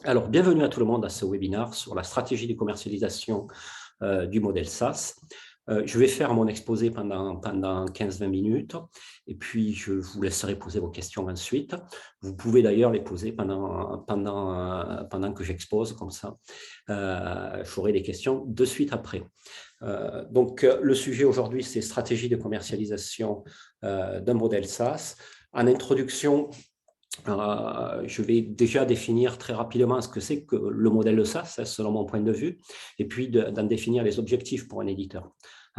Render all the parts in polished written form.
Alors, bienvenue à tout le monde à ce webinaire sur la stratégie de commercialisation du modèle SaaS. Je vais faire mon exposé pendant 15-20 minutes et puis je vous laisserai poser vos questions ensuite. Vous pouvez d'ailleurs les poser pendant que j'expose, comme ça j'aurai des questions de suite après. Donc, le sujet aujourd'hui, c'est stratégie de commercialisation d'un modèle SaaS. En introduction, je vais déjà définir très rapidement ce que c'est que le modèle SaaS, selon mon point de vue, et puis d'en définir les objectifs pour un éditeur.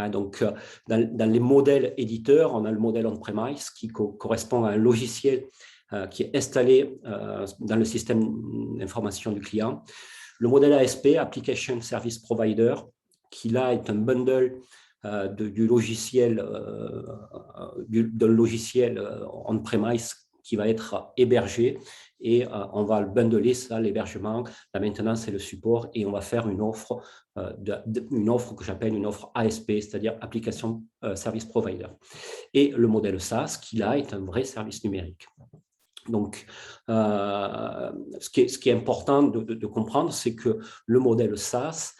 Donc, dans les modèles éditeurs, on a le modèle on-premise qui correspond à un logiciel qui est installé dans le système d'information du client. Le modèle ASP, Application Service Provider, qui là est un bundle du logiciel, d'un logiciel on-premise qui va être hébergé et on va le bundler, ça, l'hébergement, la maintenance et le support, et on va faire une offre que j'appelle une offre ASP, c'est-à-dire Application Service Provider. Et le modèle SaaS, qui là est un vrai service numérique. Donc, ce qui est important de comprendre, c'est que le modèle SaaS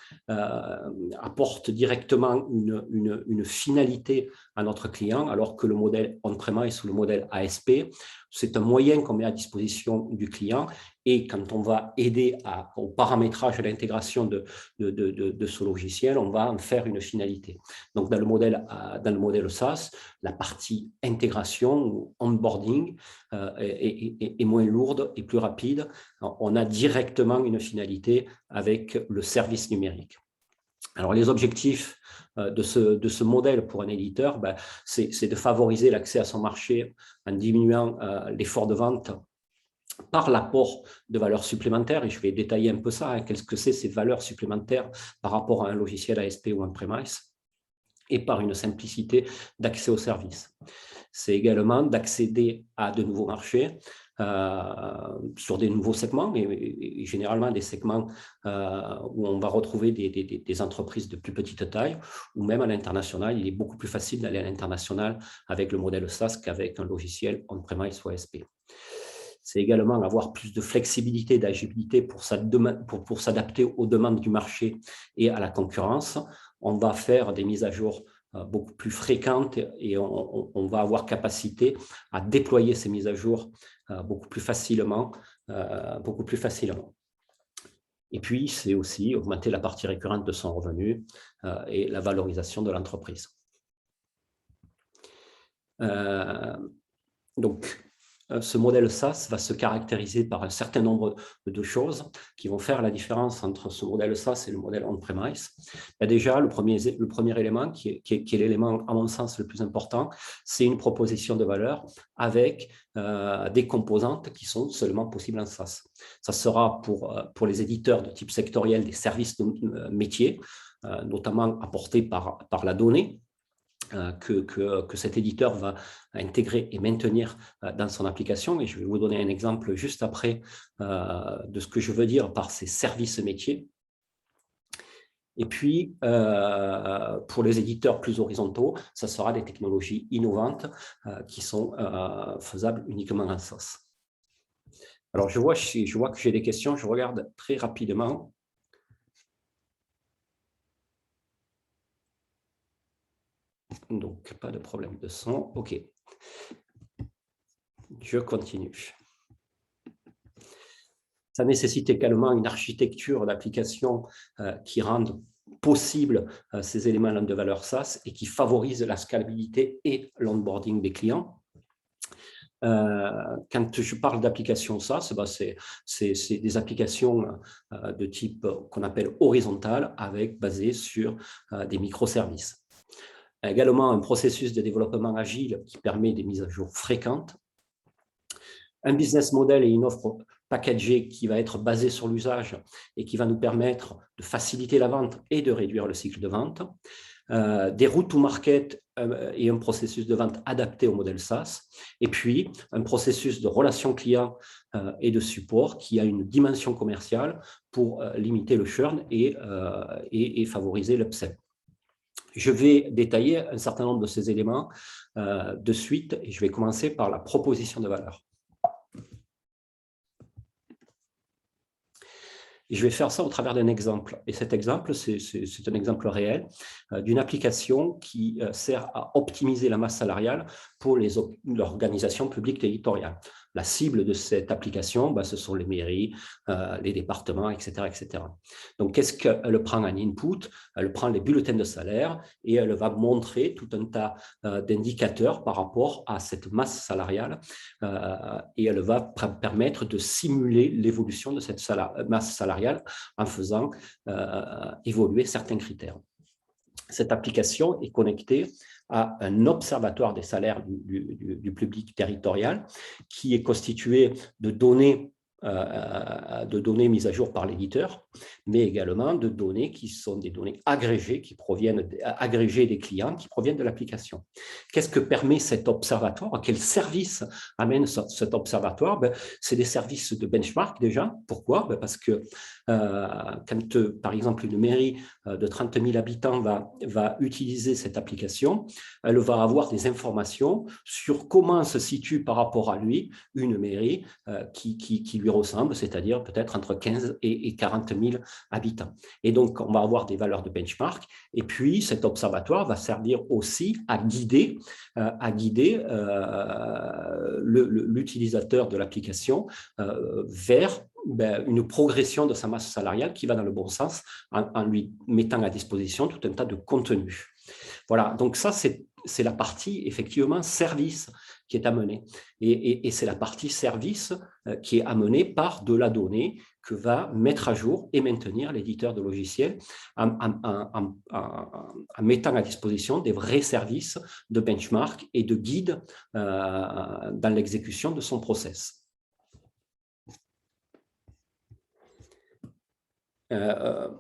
apporte directement une finalité à notre client, alors que le modèle on-premise ou le modèle ASP, c'est un moyen qu'on met à disposition du client. Et quand on va aider au paramétrage et à l'intégration de ce logiciel, on va en faire une finalité. Donc, dans le modèle SaaS, la partie intégration ou onboarding est moins lourde et plus rapide. On a directement une finalité avec le service numérique. Alors, les objectifs de ce modèle pour un éditeur, c'est de favoriser l'accès à son marché en diminuant l'effort de vente par l'apport de valeurs supplémentaires, et je vais détailler un peu ça, qu'est-ce que c'est ces valeurs supplémentaires par rapport à un logiciel ASP ou on-premise, et par une simplicité d'accès aux services. C'est également d'accéder à de nouveaux marchés sur des nouveaux segments, et généralement des segments où on va retrouver des entreprises de plus petite taille, ou même à l'international. Il est beaucoup plus facile d'aller à l'international avec le modèle SaaS qu'avec un logiciel on-premise ou ASP. C'est également avoir plus de flexibilité, d'agilité pour s'adapter aux demandes du marché et à la concurrence. On va faire des mises à jour beaucoup plus fréquentes et on va avoir capacité à déployer ces mises à jour beaucoup plus facilement. Et puis, c'est aussi augmenter la partie récurrente de son revenu et la valorisation de l'entreprise. Donc, ce modèle SaaS va se caractériser par un certain nombre de choses qui vont faire la différence entre ce modèle SaaS et le modèle on-premise. Déjà, le premier élément, qui est l'élément, à mon sens, le plus important, c'est une proposition de valeur avec des composantes qui sont seulement possibles en SaaS. Ça sera pour les éditeurs de type sectoriel des services de métiers, notamment apportés par la donnée, que cet éditeur va intégrer et maintenir dans son application. Et je vais vous donner un exemple juste après de ce que je veux dire par ces services métiers. Et puis, pour les éditeurs plus horizontaux, ça sera des technologies innovantes qui sont faisables uniquement en SaaS. Alors, je vois que j'ai des questions, je regarde très rapidement. Donc, pas de problème de son. OK. Je continue. Ça nécessite également une architecture d'application qui rende possible ces éléments de valeur SaaS et qui favorise la scalabilité et l'onboarding des clients. Quand je parle d'applications SaaS, c'est des applications de type qu'on appelle horizontale, basées sur des microservices. Également, un processus de développement agile qui permet des mises à jour fréquentes. Un business model et une offre packagée qui va être basée sur l'usage et qui va nous permettre de faciliter la vente et de réduire le cycle de vente. Des routes to market et un processus de vente adapté au modèle SaaS. Et puis, un processus de relation client et de support qui a une dimension commerciale pour limiter le churn et favoriser l'upsell. Je vais détailler un certain nombre de ces éléments de suite et je vais commencer par la proposition de valeur. Et je vais faire ça au travers d'un exemple. Et cet exemple, c'est un exemple réel d'une application qui sert à optimiser la masse salariale pour l'organisation publique territoriale. La cible de cette application, ce sont les mairies, les départements, etc., etc. Donc, qu'est-ce qu'elle prend en input? Elle prend les bulletins de salaire et elle va montrer tout un tas d'indicateurs par rapport à cette masse salariale et elle va permettre de simuler l'évolution de cette masse salariale en faisant évoluer certains critères. Cette application est connectée à un observatoire des salaires du public territorial qui est constitué de données mises à jour par l'éditeur, mais également de données qui sont des données agrégées, agrégées des clients qui proviennent de l'application. Qu'est-ce que permet cet observatoire? Quel service amène cet observatoire? C'est des services de benchmark déjà. Pourquoi? Parce que quand, par exemple, une mairie de 30 000 habitants va utiliser cette application, elle va avoir des informations sur comment se situe par rapport à lui une mairie qui lui ressemble, c'est-à-dire peut-être entre 15 et 40 000 habitants. Et donc, on va avoir des valeurs de benchmark. Et puis, cet observatoire va servir aussi à guider l'utilisateur de l'application vers une progression de sa masse salariale qui va dans le bon sens en lui mettant à disposition tout un tas de contenus. Voilà, donc ça, c'est la partie, effectivement, service qui est amenée. Et c'est la partie service qui est amenée par de la donnée que va mettre à jour et maintenir l'éditeur de logiciels en mettant à disposition des vrais services de benchmark et de guide dans l'exécution de son process.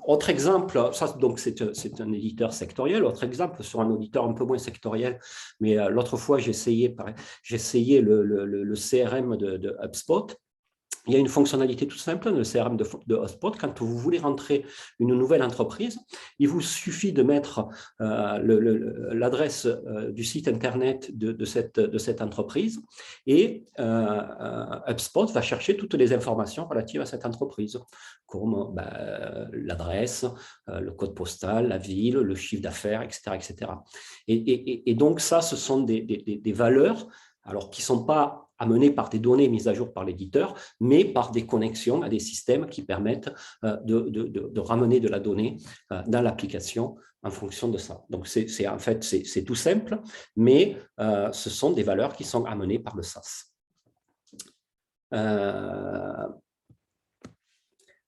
Autre exemple, ça donc c'est un éditeur sectoriel. Autre exemple sur un auditeur un peu moins sectoriel, mais l'autre fois j'ai essayé le CRM de HubSpot. Il y a une fonctionnalité tout simple dans le CRM de HubSpot. Quand vous voulez rentrer une nouvelle entreprise, il vous suffit de mettre l'adresse du site internet de cette entreprise et HubSpot va chercher toutes les informations relatives à cette entreprise, comme l'adresse, le code postal, la ville, le chiffre d'affaires, etc., etc. Et donc ça, ce sont des valeurs alors qui ne sont pas amenées par des données mises à jour par l'éditeur, mais par des connexions à des systèmes qui permettent de ramener de la donnée dans l'application en fonction de ça. Donc, en fait, c'est tout simple, mais ce sont des valeurs qui sont amenées par le SaaS.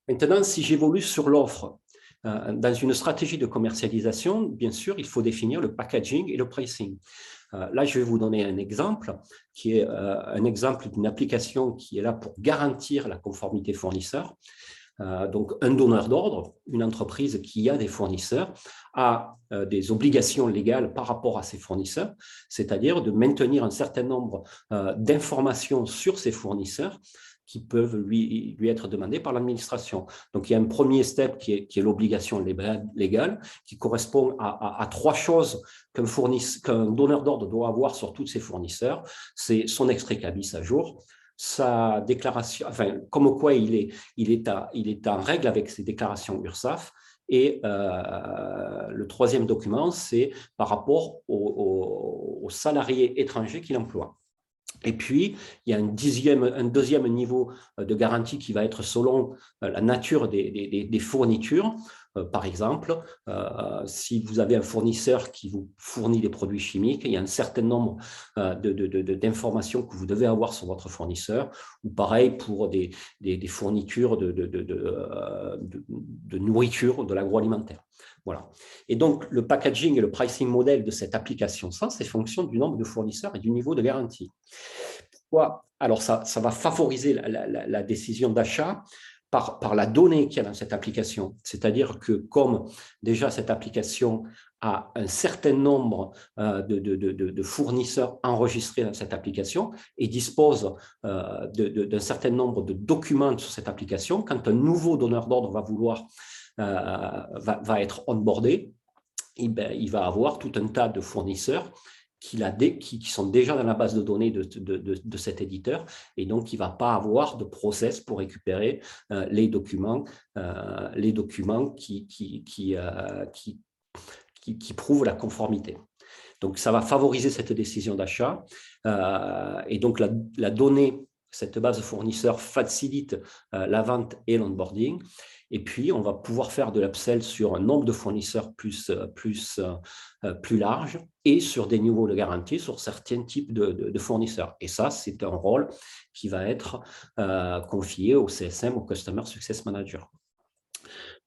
Maintenant, si j'évolue sur l'offre, dans une stratégie de commercialisation, bien sûr, il faut définir le packaging et le pricing. Là, je vais vous donner un exemple qui est un exemple d'une application qui est là pour garantir la conformité fournisseur. Donc, un donneur d'ordre, une entreprise qui a des fournisseurs, a des obligations légales par rapport à ses fournisseurs, c'est-à-dire de maintenir un certain nombre d'informations sur ses fournisseurs qui peuvent lui être demandées par l'administration. Donc, il y a un premier step qui est l'obligation légale, qui correspond à trois choses qu'un donneur d'ordre doit avoir sur tous ses fournisseurs. C'est son extrait CABIS à jour, sa déclaration, enfin, comme quoi il est en règle avec ses déclarations URSSAF. Et le troisième document, c'est par rapport aux salariés étrangers qu'il emploie. Et puis, il y a un deuxième niveau de garantie qui va être selon la nature des fournitures. Par exemple, si vous avez un fournisseur qui vous fournit des produits chimiques, il y a un certain nombre d'informations que vous devez avoir sur votre fournisseur, ou pareil pour des fournitures de nourriture, de l'agroalimentaire. Voilà. Et donc, le packaging et le pricing model de cette application, c'est fonction du nombre de fournisseurs et du niveau de garantie. Pourquoi? Alors, ça va favoriser la décision d'achat par la donnée qu'il y a dans cette application. C'est-à-dire que comme déjà cette application a un certain nombre de fournisseurs enregistrés dans cette application et dispose d'un certain nombre de documents sur cette application, quand un nouveau donneur d'ordre va être onboardé, il va avoir tout un tas de fournisseurs qui sont déjà dans la base de données de cet éditeur, et donc il ne va pas avoir de process pour récupérer les documents qui prouvent la conformité. Donc, ça va favoriser cette décision d'achat. Et donc, la donnée, cette base fournisseur facilite la vente et l'onboarding. Et puis, on va pouvoir faire de l'upsell sur un nombre de fournisseurs plus large et sur des niveaux de garantie sur certains types de fournisseurs. Et ça, c'est un rôle qui va être confié au CSM, au Customer Success Manager.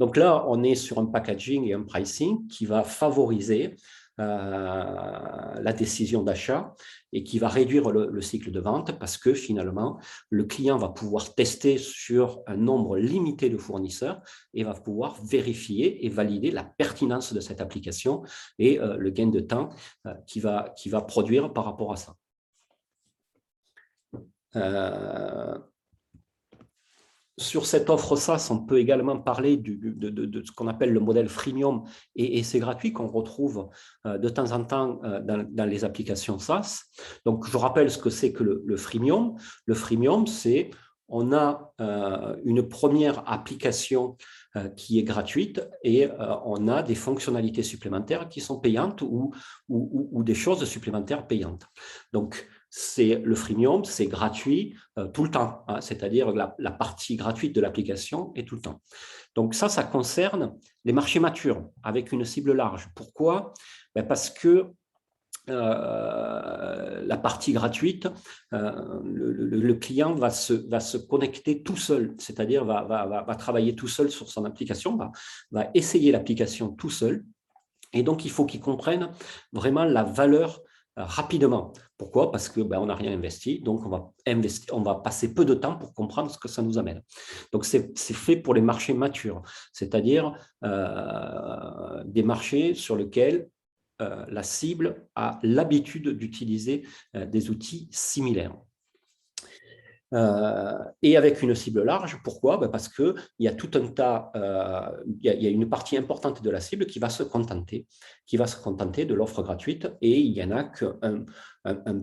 Donc là, on est sur un packaging et un pricing qui va favoriser la décision d'achat et qui va réduire le cycle de vente parce que finalement, le client va pouvoir tester sur un nombre limité de fournisseurs et va pouvoir vérifier et valider la pertinence de cette application et le gain de temps qu'il va produire par rapport à ça. Sur cette offre SaaS, on peut également parler de ce qu'on appelle le modèle freemium, et c'est gratuit, qu'on retrouve de temps en temps dans les applications SaaS. Donc, je rappelle ce que c'est que le freemium. Le freemium, c'est on a une première application qui est gratuite et on a des fonctionnalités supplémentaires qui sont payantes ou des choses supplémentaires payantes. Donc, le freemium, c'est gratuit tout le temps, hein, c'est-à-dire la partie gratuite de l'application est tout le temps. Donc ça concerne les marchés matures avec une cible large. Pourquoi? Parce que la partie gratuite, le client va se connecter tout seul, c'est-à-dire va travailler tout seul sur son application, va essayer l'application tout seul. Et donc, il faut qu'il comprenne vraiment la valeur rapidement. Pourquoi? Parce qu'on n'a rien investi, donc on va passer peu de temps pour comprendre ce que ça nous amène. Donc, c'est fait pour les marchés matures, c'est-à-dire des marchés sur lesquels la cible a l'habitude d'utiliser des outils similaires. Et avec une cible large, pourquoi? Parce qu'il y a tout un tas, il y a une partie importante de la cible qui va se contenter de l'offre gratuite, et il n'y en a qu'un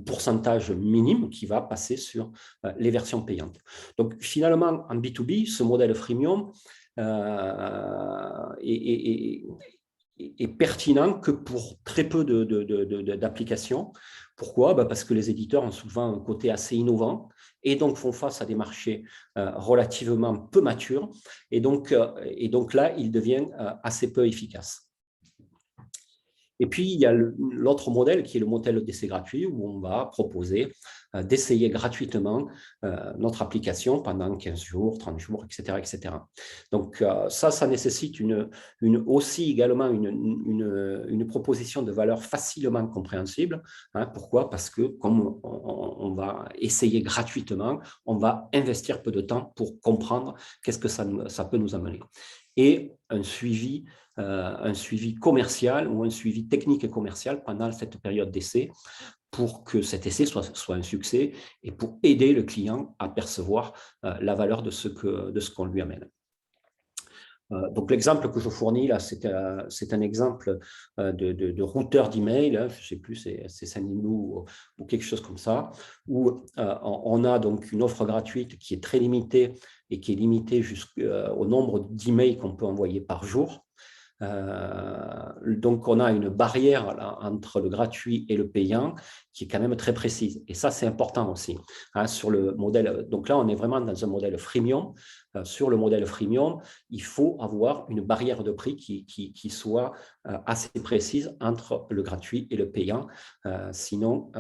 pourcentage minime qui va passer sur les versions payantes. Donc finalement, en B2B, ce modèle freemium est pertinent que pour très peu d'applications. Pourquoi? Parce que les éditeurs ont souvent un côté assez innovant et donc font face à des marchés relativement peu matures. Et donc là, ils deviennent assez peu efficaces. Et puis, il y a l'autre modèle qui est le modèle d'essai gratuit où on va proposer d'essayer gratuitement notre application pendant 15 jours, 30 jours, etc. etc. Donc, ça nécessite aussi également une proposition de valeur facilement compréhensible. Hein, pourquoi? Parce que comme on va essayer gratuitement, on va investir peu de temps pour comprendre qu'est-ce que ça peut nous amener. Et un suivi commercial ou un suivi technique et commercial pendant cette période d'essai pour que cet essai soit un succès et pour aider le client à percevoir la valeur de ce qu'on lui amène. Donc, l'exemple que je fournis là, c'est un exemple de routeur d'email, hein, je ne sais plus, c'est Sendinblue ou quelque chose comme ça, où on a donc une offre gratuite qui est très limitée et qui est limitée jusqu'au nombre d'emails qu'on peut envoyer par jour. Donc, on a une barrière là, entre le gratuit et le payant qui est quand même très précise. Et ça, c'est important aussi. Hein, sur le modèle, donc là, on est vraiment dans un modèle freemium. Sur le modèle freemium, il faut avoir une barrière de prix qui soit assez précise entre le gratuit et le payant. Sinon,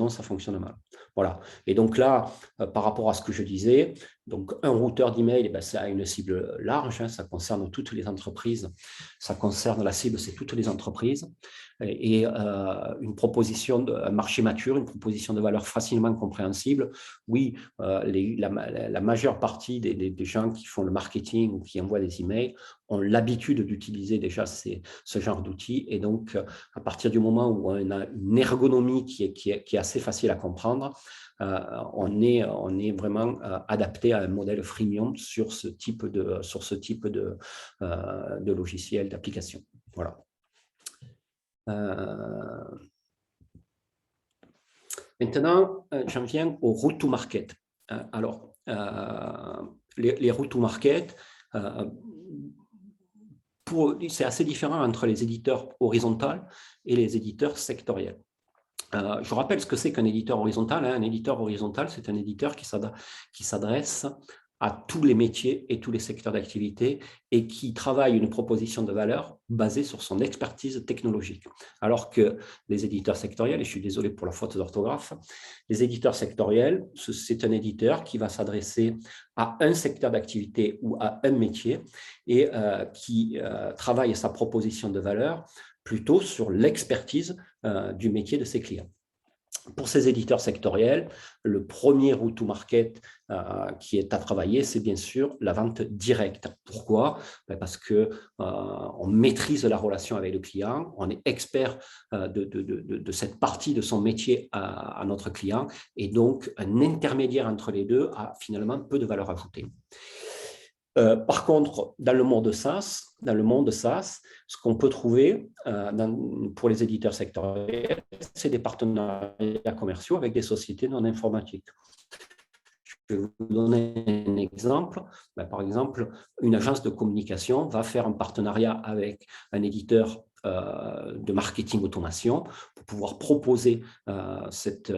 ça fonctionne mal. Voilà. Et donc là, par rapport à ce que je disais, donc un routeur d'email, ça a une cible large, hein, ça concerne toutes les entreprises. Ça concerne la cible, c'est toutes les entreprises. Et une proposition, un marché mature, une proposition de valeur facilement compréhensible. Oui, la majeure partie des gens qui font le marketing ou qui envoient des emails ont l'habitude d'utiliser déjà ce genre d'outils. Et donc, à partir du moment où on a une ergonomie qui est assez facile à comprendre, on est vraiment adapté à un modèle freemium sur ce type de logiciel, d'application. Voilà. Maintenant, j'en viens aux routes to market. Alors, les routes to market, c'est assez différent entre les éditeurs horizontaux et les éditeurs sectoriels. Je rappelle ce que c'est qu'un éditeur horizontal. Un éditeur horizontal, c'est un éditeur qui s'adresse à tous les métiers et tous les secteurs d'activité et qui travaille une proposition de valeur basée sur son expertise technologique. Alors que les éditeurs sectoriels, et je suis désolé pour la faute d'orthographe, les éditeurs sectoriels, c'est un éditeur qui va s'adresser à un secteur d'activité ou à un métier et qui travaille sa proposition de valeur plutôt sur l'expertise du métier de ses clients. Pour ces éditeurs sectoriels, le premier route to market qui est à travailler, c'est bien sûr la vente directe. Pourquoi? Parce qu'on maîtrise la relation avec le client, on est expert de cette partie de son métier à notre client, et donc un intermédiaire entre les deux a finalement peu de valeur ajoutée. Par contre, dans le monde SaaS, ce qu'on peut trouver pour les éditeurs sectoriels, c'est des partenariats commerciaux avec des sociétés non informatiques. Je vais vous donner un exemple. Par exemple, une agence de communication va faire un partenariat avec un éditeur de marketing automation pour pouvoir proposer cet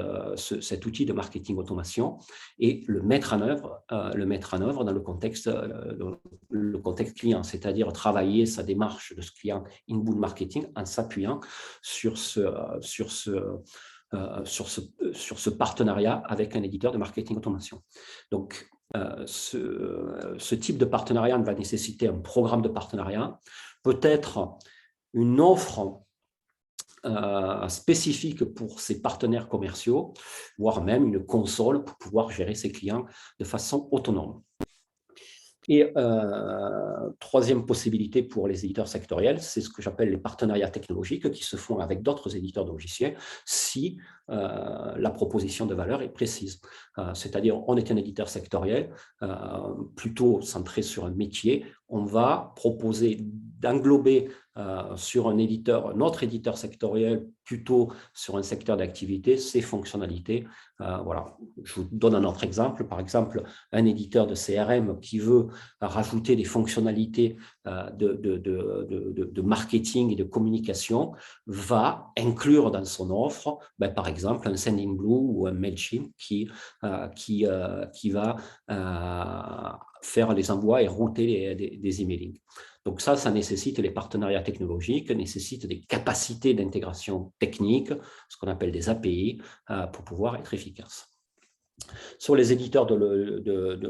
outil de marketing automation et le mettre en œuvre dans le contexte client, c'est-à-dire travailler sa démarche de ce client inbound marketing en s'appuyant sur ce partenariat avec un éditeur de marketing automation. Donc, ce type de partenariat va nécessiter un programme de partenariat, peut-être une offre spécifique pour ses partenaires commerciaux, voire même une console pour pouvoir gérer ses clients de façon autonome. Et troisième possibilité pour les éditeurs sectoriels, c'est ce que j'appelle les partenariats technologiques qui se font avec d'autres éditeurs de logiciels si la proposition de valeur est précise. C'est-à-dire, on est un éditeur sectoriel plutôt centré sur un métier. On va proposer d'englober sur notre éditeur sectoriel plutôt sur un secteur d'activité, ces fonctionnalités. Voilà. Je vous donne un autre exemple. Par exemple, un éditeur de CRM qui veut rajouter des fonctionnalités de marketing et de communication va inclure dans son offre, par exemple, un Sendinblue ou un Mailchimp qui va faire les envois et router des emailing. Donc ça nécessite les partenariats technologiques, nécessite des capacités d'intégration technique, ce qu'on appelle des API, pour pouvoir être efficace. Sur les éditeurs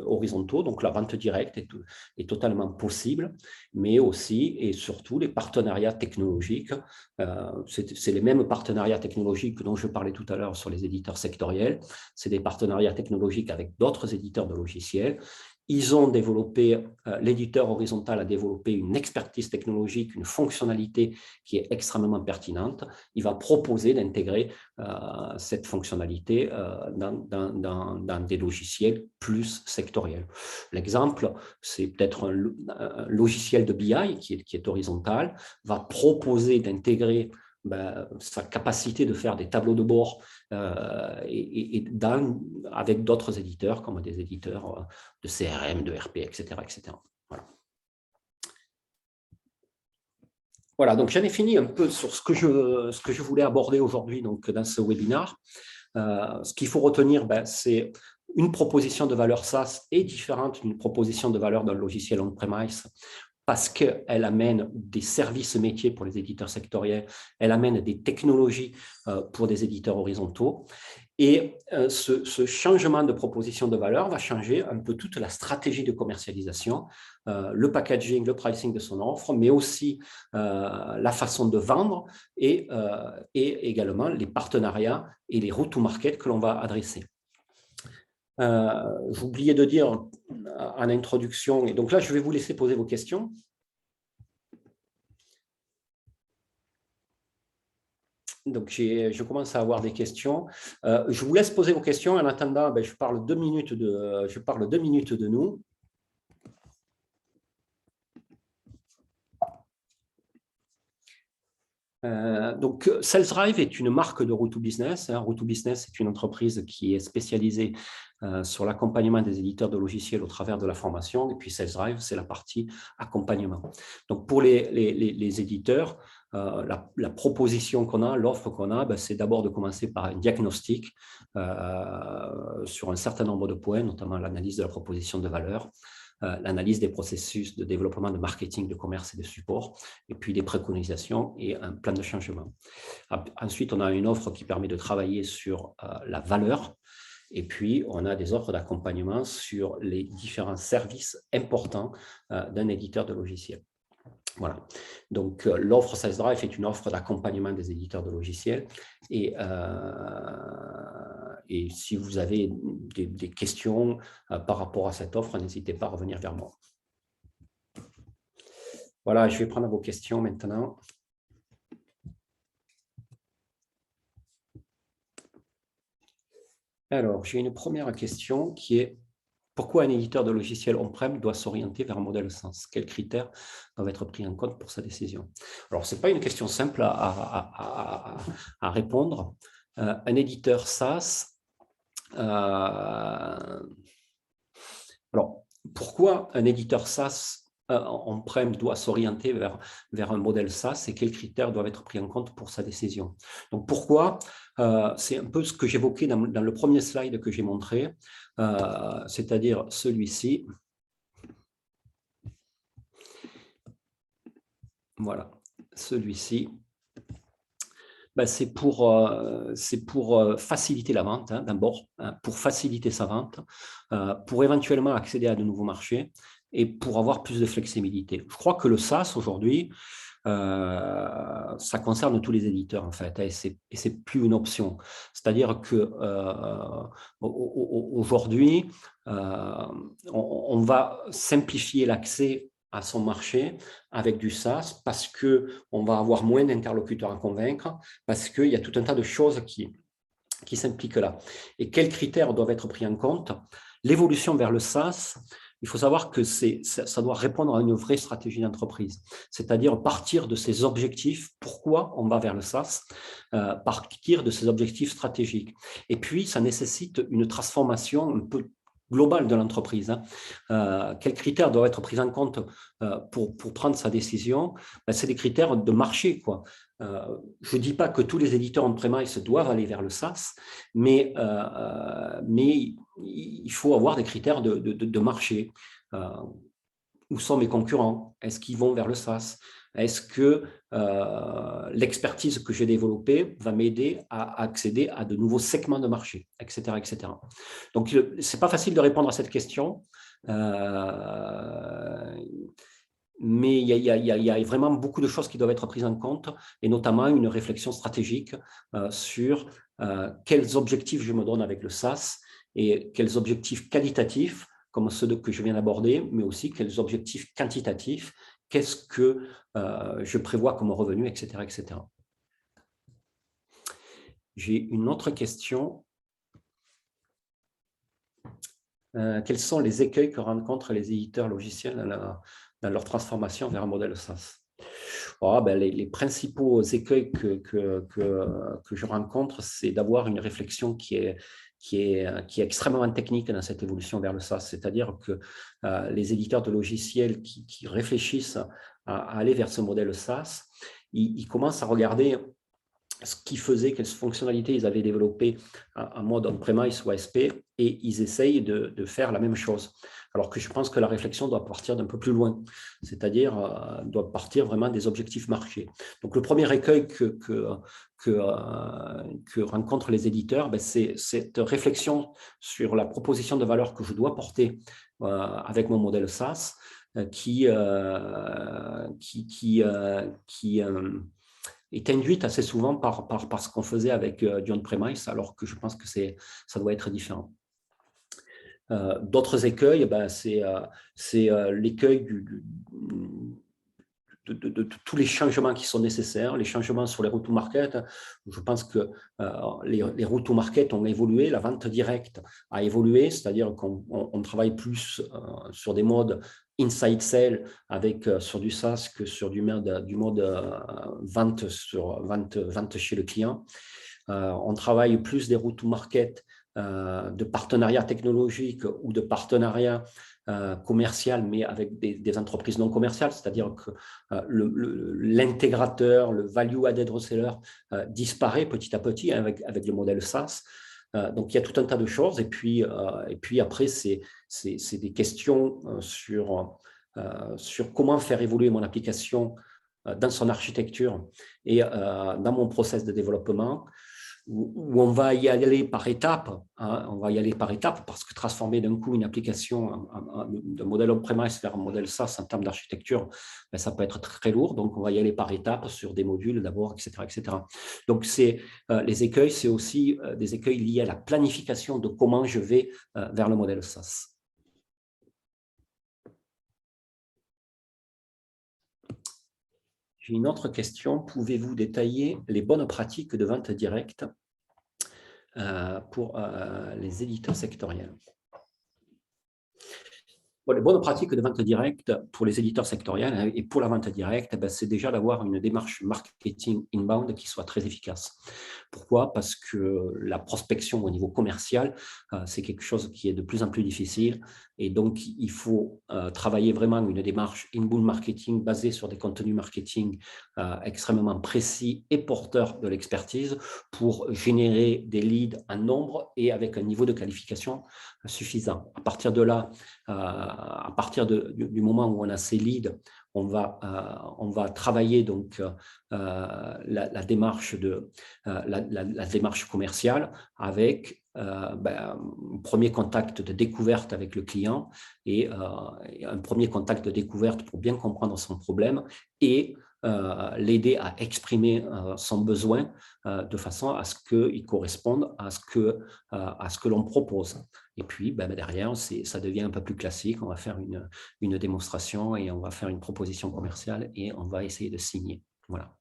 horizontaux, donc la vente directe est totalement possible, mais aussi et surtout les partenariats technologiques. C'est les mêmes partenariats technologiques dont je parlais tout à l'heure sur les éditeurs sectoriels. C'est des partenariats technologiques avec d'autres éditeurs de logiciels. Ils ont développé, l'éditeur horizontal a développé une expertise technologique, une fonctionnalité qui est extrêmement pertinente. Il va proposer d'intégrer cette fonctionnalité dans des logiciels plus sectoriels. L'exemple, c'est peut-être un logiciel de BI qui est horizontal, va proposer d'intégrer sa capacité de faire des tableaux de bord avec d'autres éditeurs, comme des éditeurs de CRM, de RP, etc. Voilà. Voilà, donc j'en ai fini un peu sur ce que je voulais aborder aujourd'hui dans ce webinaire. Ce qu'il faut retenir, c'est une proposition de valeur SaaS est différente d'une proposition de valeur d'un logiciel on-premise parce qu'elle amène des services métiers pour les éditeurs sectoriels, elle amène des technologies pour des éditeurs horizontaux. Et ce changement de proposition de valeur va changer un peu toute la stratégie de commercialisation, le packaging, le pricing de son offre, mais aussi la façon de vendre et également les partenariats et les routes to market que l'on va adresser. J'oubliais de dire en introduction, et donc là, je vais vous laisser poser vos questions. Donc, je commence à avoir des questions. Je vous laisse poser vos questions. En attendant, je parle 2 minutes de nous. Donc, SalesDrive est une marque de Route2Business. Route2Business est une entreprise qui est spécialisée sur l'accompagnement des éditeurs de logiciels au travers de la formation. Et puis, SalesDrive, c'est la partie accompagnement. Donc, pour les éditeurs, la proposition qu'on a, l'offre qu'on a, ben, c'est d'abord de commencer par un diagnostic sur un certain nombre de points, notamment l'analyse de la proposition de valeur, l'analyse des processus de développement de marketing, de commerce et de support, et puis des préconisations et un plan de changement. Ensuite, on a une offre qui permet de travailler sur la valeur, et puis on a des offres d'accompagnement sur les différents services importants d'un éditeur de logiciels. Voilà. Donc, l'offre SalesDrive est une offre d'accompagnement des éditeurs de logiciels. Et si vous avez des questions par rapport à cette offre, n'hésitez pas à revenir vers moi. Voilà, je vais prendre vos questions maintenant. Alors, j'ai une première question qui est: pourquoi un éditeur de logiciels on-prem doit s'orienter vers un modèle SaaS? Quels critères doivent être pris en compte pour sa décision? Alors, ce n'est pas une question simple à répondre. Un éditeur SaaS, alors, pourquoi un éditeur SaaS on-prem doit s'orienter vers un modèle SaaS et quels critères doivent être pris en compte pour sa décision? Donc, pourquoi? C'est un peu ce que j'évoquais dans le premier slide que j'ai montré, c'est-à-dire celui-ci. Voilà, celui-ci. Ben, c'est pour faciliter la vente, d'abord, pour faciliter sa vente, pour éventuellement accéder à de nouveaux marchés et pour avoir plus de flexibilité. Je crois que le SaaS, aujourd'hui, ça concerne tous les éditeurs, en fait, et c'est plus une option. C'est-à-dire qu'aujourd'hui, on va simplifier l'accès à son marché avec du SaaS parce qu'on va avoir moins d'interlocuteurs à convaincre, parce qu'il y a tout un tas de choses qui s'impliquent là. Et quels critères doivent être pris en compte? L'évolution vers le SaaS, il faut savoir que ça doit répondre à une vraie stratégie d'entreprise, c'est-à-dire partir de ses objectifs. Pourquoi on va vers le SaaS? Partir de ses objectifs stratégiques. Et puis, ça nécessite une transformation un peu globale de l'entreprise. Quels critères doivent être pris en compte pour prendre sa décision? C'est des critères de marché, quoi. Je ne dis pas que tous les éditeurs on-premise doivent aller vers le SaaS, mais il faut avoir des critères de marché. Où sont mes concurrents? Est-ce qu'ils vont vers le SaaS? Est-ce que l'expertise que j'ai développée va m'aider à accéder à de nouveaux segments de marché, etc., etc. Donc, ce n'est pas facile de répondre à cette question, mais il y a vraiment beaucoup de choses qui doivent être prises en compte, et notamment une réflexion stratégique sur quels objectifs je me donne avec le SaaS et quels objectifs qualitatifs, comme ceux que je viens d'aborder, mais aussi quels objectifs quantitatifs, qu'est-ce que je prévois comme revenu, etc., etc. J'ai une autre question. Quels sont les écueils que rencontrent les éditeurs logiciels dans leur transformation vers un modèle SaaS? Les principaux écueils que je rencontre, c'est d'avoir une réflexion qui est extrêmement technique dans cette évolution vers le SaaS. C'est-à-dire que les éditeurs de logiciels qui réfléchissent à aller vers ce modèle SaaS, ils commencent à regarder ce qu'ils faisaient, quelles fonctionnalités ils avaient développées en mode on-premise ou ASP, et ils essayent de faire la même chose. Alors que je pense que la réflexion doit partir d'un peu plus loin, c'est-à-dire doit partir vraiment des objectifs marchés. Donc, le premier écueil que rencontrent les éditeurs, c'est cette réflexion sur la proposition de valeur que je dois porter avec mon modèle SaaS qui est induite assez souvent par ce qu'on faisait avec du on-premise, alors que je pense que ça doit être différent. D'autres écueils, c'est l'écueil tous les changements qui sont nécessaires, les changements sur les routes to market. Je pense que les routes to market ont évolué, la vente directe a évolué, c'est-à-dire qu'on travaille plus sur des modes inside sell sur du SaaS que sur du mode vente chez le client. On travaille plus des routes to market de partenariat technologique ou de partenariat commercial, mais avec des entreprises non commerciales, c'est-à-dire que l'intégrateur, le value-added reseller disparaît petit à petit avec le modèle SaaS. Donc, il y a tout un tas de choses. Et puis après, c'est des questions sur comment faire évoluer mon application dans son architecture et dans mon process de développement, où on va y aller par étapes. On va y aller par étapes parce que transformer d'un coup une application d'un modèle on-premise vers un modèle SaaS en termes d'architecture, ben, ça peut être très lourd. Donc, on va y aller par étapes sur des modules d'abord, etc., etc. Donc, les écueils, c'est aussi des écueils liés à la planification de comment je vais vers le modèle SaaS. J'ai une autre question. Pouvez-vous détailler les bonnes pratiques de vente directe pour les éditeurs sectoriels? Bon, les bonnes pratiques de vente directe pour les éditeurs sectoriels et pour la vente directe, ben, c'est déjà d'avoir une démarche marketing inbound qui soit très efficace. Pourquoi? Parce que la prospection au niveau commercial, c'est quelque chose qui est de plus en plus difficile. Et donc, il faut travailler vraiment une démarche inbound marketing basée sur des contenus marketing extrêmement précis et porteurs de l'expertise pour générer des leads en nombre et avec un niveau de qualification suffisant. À partir de là, à partir du moment où on a ces leads, on va travailler donc la démarche commerciale avec un premier contact de découverte avec le client et un premier contact de découverte pour bien comprendre son problème et l'aider à exprimer son besoin de façon à ce qu'il corresponde à ce que l'on propose. Et puis, derrière, ça devient un peu plus classique. On va faire une démonstration et on va faire une proposition commerciale et on va essayer de signer. Voilà.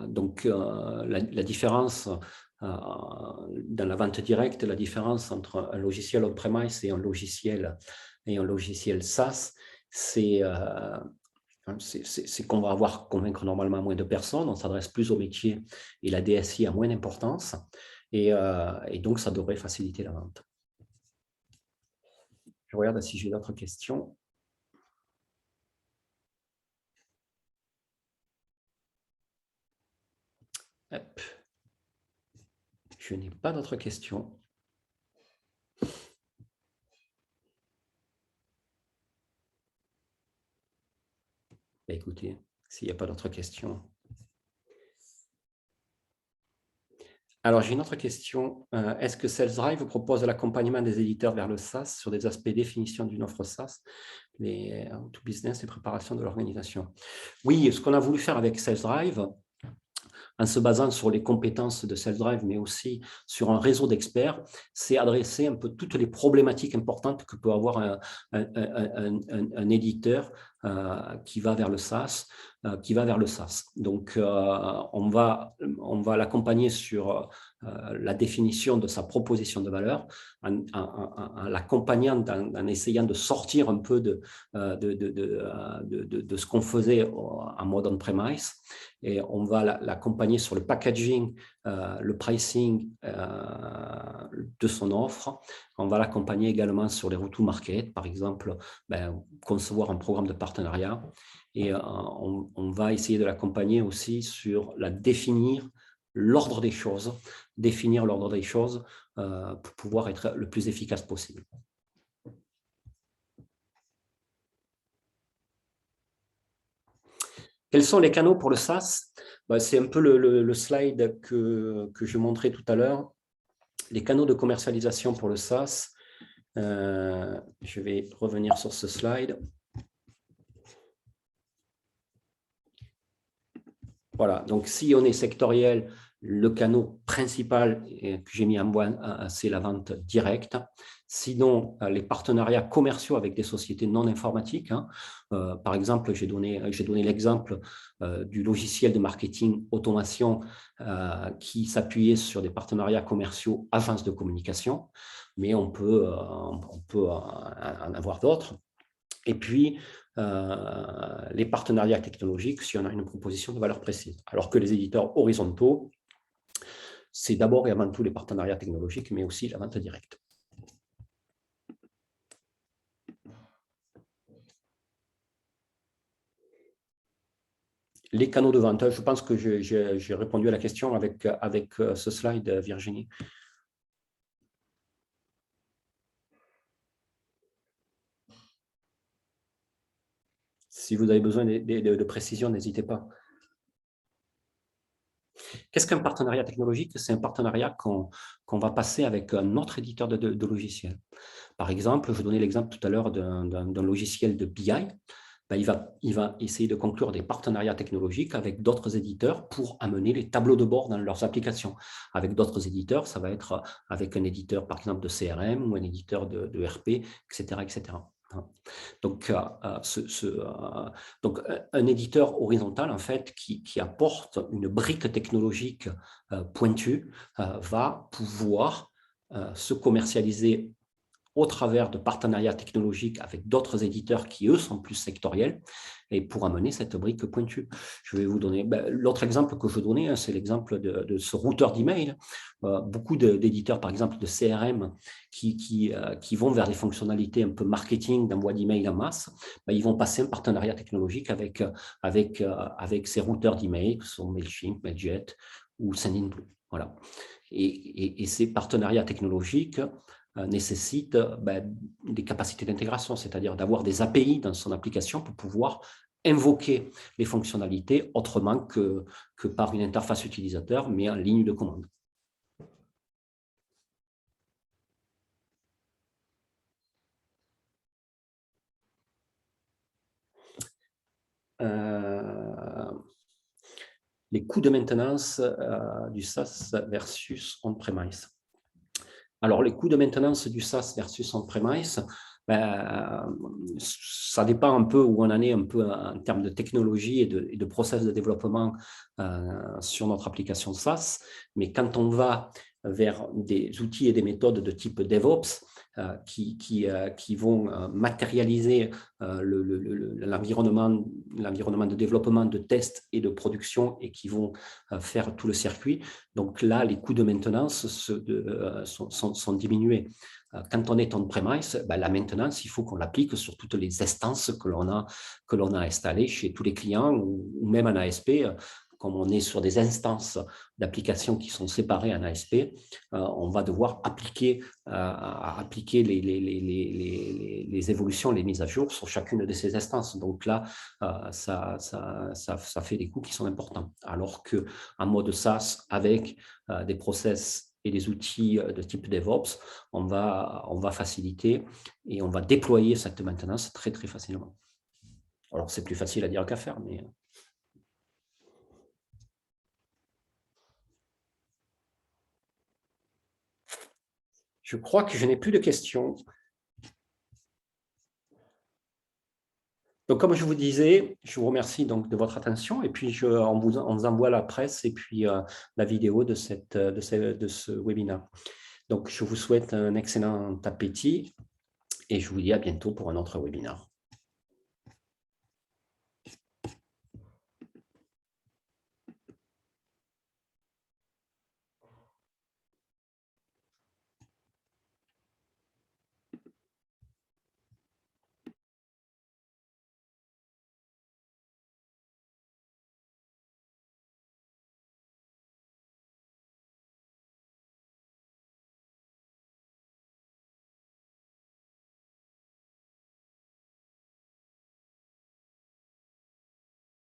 Donc, la différence dans la vente directe, la différence entre un logiciel on-premise et un logiciel SaaS, c'est qu'on va convaincre normalement moins de personnes, on s'adresse plus aux métiers et la DSI a moins d'importance. Et donc, ça devrait faciliter la vente. Je regarde si j'ai d'autres questions. Hop. Je n'ai pas d'autres questions. Écoutez, s'il n'y a pas d'autres questions. Alors, j'ai une autre question. Est-ce que SalesDrive propose l'accompagnement des éditeurs vers le SaaS sur des aspects définition d'une offre SaaS, les to business et préparation de l'organisation? Oui, ce qu'on a voulu faire avec SalesDrive, en se basant sur les compétences de SalesDrive, mais aussi sur un réseau d'experts, c'est adresser un peu toutes les problématiques importantes que peut avoir un éditeur qui va vers le SaaS. Donc, on va l'accompagner sur la définition de sa proposition de valeur, en l'accompagnant, en essayant de sortir un peu de ce qu'on faisait en mode on-premise. Et on va l'accompagner sur le packaging, le pricing de son offre. On va l'accompagner également sur les routes to market, par exemple, concevoir un programme de partenariat. Et on va essayer de l'accompagner aussi sur définir l'ordre des choses pour pouvoir être le plus efficace possible. Quels sont les canaux pour le SaaS? C'est un peu le slide que je montrais tout à l'heure. Les canaux de commercialisation pour le SaaS. Je vais revenir sur ce slide. Voilà, donc si on est sectoriel, Le canal principal que j'ai mis en point, c'est la vente directe. Sinon, les partenariats commerciaux avec des sociétés non informatiques. Par exemple, j'ai donné l'exemple du logiciel de marketing automation qui s'appuyait sur des partenariats commerciaux agences de communication, mais on peut en avoir d'autres. Et puis, les partenariats technologiques si on a une proposition de valeur précise. Alors que les éditeurs horizontaux, c'est d'abord et avant tout les partenariats technologiques, mais aussi la vente directe. Les canaux de vente, je pense que j'ai répondu à la question avec ce slide, Virginie. Si vous avez besoin de précision, n'hésitez pas. Qu'est-ce qu'un partenariat technologique? C'est un partenariat qu'on va passer avec un autre éditeur de logiciels. Par exemple, je donnais l'exemple tout à l'heure d'un logiciel de BI. Ben, il va essayer de conclure des partenariats technologiques avec d'autres éditeurs pour amener les tableaux de bord dans leurs applications. Avec d'autres éditeurs, ça va être avec un éditeur, par exemple, de CRM ou un éditeur de RP, etc., etc. Donc, un éditeur horizontal, en fait, qui apporte une brique technologique pointue, va pouvoir se commercialiser au travers de partenariats technologiques avec d'autres éditeurs qui, eux, sont plus sectoriels et pour amener cette brique pointue. Je vais vous donner l'autre exemple que je donnais, c'est l'exemple de ce routeur d'email. Beaucoup d'éditeurs, par exemple, de CRM qui vont vers des fonctionnalités un peu marketing d'envoi d'email en masse, ils vont passer un partenariat technologique avec ces routeurs d'email, que sont Mailchimp, Mailjet ou Sendinblue. Voilà. Et ces partenariats technologiques nécessite des capacités d'intégration, c'est-à-dire d'avoir des API dans son application pour pouvoir invoquer les fonctionnalités autrement que par une interface utilisateur, mais en ligne de commande. Les coûts de maintenance du SaaS versus on-premise. Alors, les coûts de maintenance du SaaS versus on-premise, ça dépend un peu où on en est un peu en termes de technologie et de process de développement sur notre application SaaS. Mais quand on va vers des outils et des méthodes de type DevOps qui vont matérialiser l'environnement de développement, de test et de production et qui vont faire tout le circuit. Donc là, les coûts de maintenance sont diminués. Quand on est on-premise, la maintenance, il faut qu'on l'applique sur toutes les instances que l'on a installées chez tous les clients ou même en ASP. Comme on est sur des instances d'applications qui sont séparées en ASP, on va devoir appliquer les évolutions, les mises à jour sur chacune de ces instances. Donc là, ça fait des coûts qui sont importants. Alors qu'en mode SaaS, avec des process et des outils de type DevOps, on va faciliter et on va déployer cette maintenance très, très facilement. Alors, c'est plus facile à dire qu'à faire, mais... Je crois que je n'ai plus de questions. Donc, comme je vous disais, je vous remercie donc de votre attention et puis on vous envoie la presse et puis la vidéo de ce webinaire. Donc, je vous souhaite un excellent appétit et je vous dis à bientôt pour un autre webinaire.